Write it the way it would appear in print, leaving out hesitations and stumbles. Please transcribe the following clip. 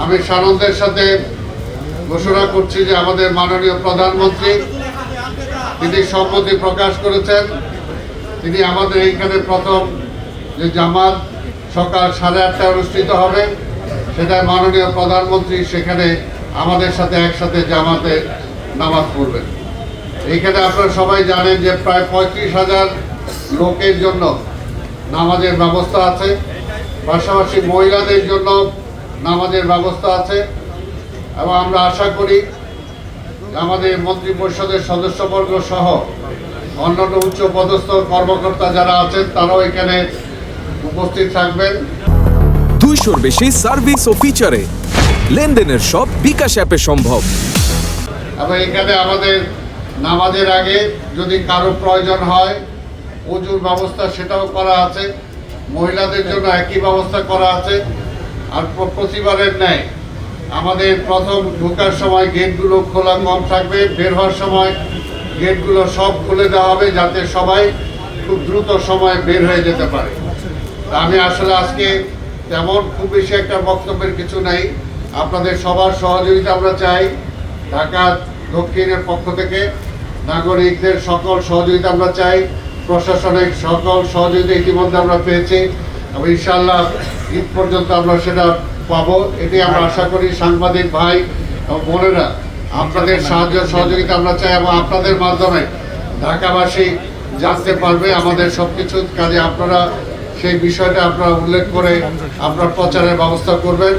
আমি সানন্দের সাথে ঘোষণা করছি যে আমাদের মাননীয় প্রধানমন্ত্রী তিনি সম্মতি প্রকাশ করেছেন। তিনি আমাদের এইখানে প্রথম যে জামাত সকাল 8:30টায় অনুষ্ঠিত হবে, সেটা মাননীয় প্রধানমন্ত্রী সেখানে আমাদের সাথে একসাথে জামাতে নামাজ পড়বেন। এইখানে আপনারা সবাই জানেন যে প্রায় 35,000 লোকের জন্য নামাজের ব্যবস্থা আছে, পাশাপাশি মহিলাদের জন্য নামাজের ব্যবস্থা আছে। এবং আমরা আশা করি আমাদের মন্ত্রী পরিষদের সদস্যবর্গ সহ অন্যান্য উচ্চ পদস্থ কর্মকর্তা যারা আছেন তারাও এখানে উপস্থিত থাকবেন। 200-র বেশি সার্ভিস ও ফিচারে লেনদেনের সব বিকাশ অ্যাপে সম্ভব। এবং এখানে আমাদের নামাজের আগে যদি কারো প্রয়োজন হয় ওযুর ব্যবস্থা সেটাও করা আছে, মহিলাদের জন্য একই ব্যবস্থা করা আছে। আর প্রতিবারের ন্যায় আমাদের প্রথম ঢোকার সময় গেটগুলো খোলা কম থাকবে, বের হওয়ার সময় গেটগুলো সব খুলে দেওয়া হবে যাতে সবাই খুব দ্রুত সময়ে বের হয়ে যেতে পারে। আমি আসলে আজকে তেমন খুব বেশি একটা বক্তব্যের কিছু নাই, আপনাদের সবার সহযোগিতা আমরা চাই। ঢাকা দক্ষিণের পক্ষ থেকে নাগরিকদের সকল সহযোগিতা আমরা চাই, প্রশাসনিক সকল সহযোগিতা ইতিমধ্যে আমরা পেয়েছি এবং ইনশাআল্লাহ ঈদ পর্যন্ত আমরা সেটা পাবো, এটি আমরা আশা করি। সাংবাদিক ভাই এবং বোনেরা আপনাদের সাহায্য সহযোগিতা আমরা চাই এবং আপনাদের মাধ্যমে ঢাকাবাসী জানতে পারবে আমাদের সব কিছুর কাজে। আপনারা সেই বিষয়টা আপনারা উল্লেখ করে আপনারা প্রচারের ব্যবস্থা করবেন।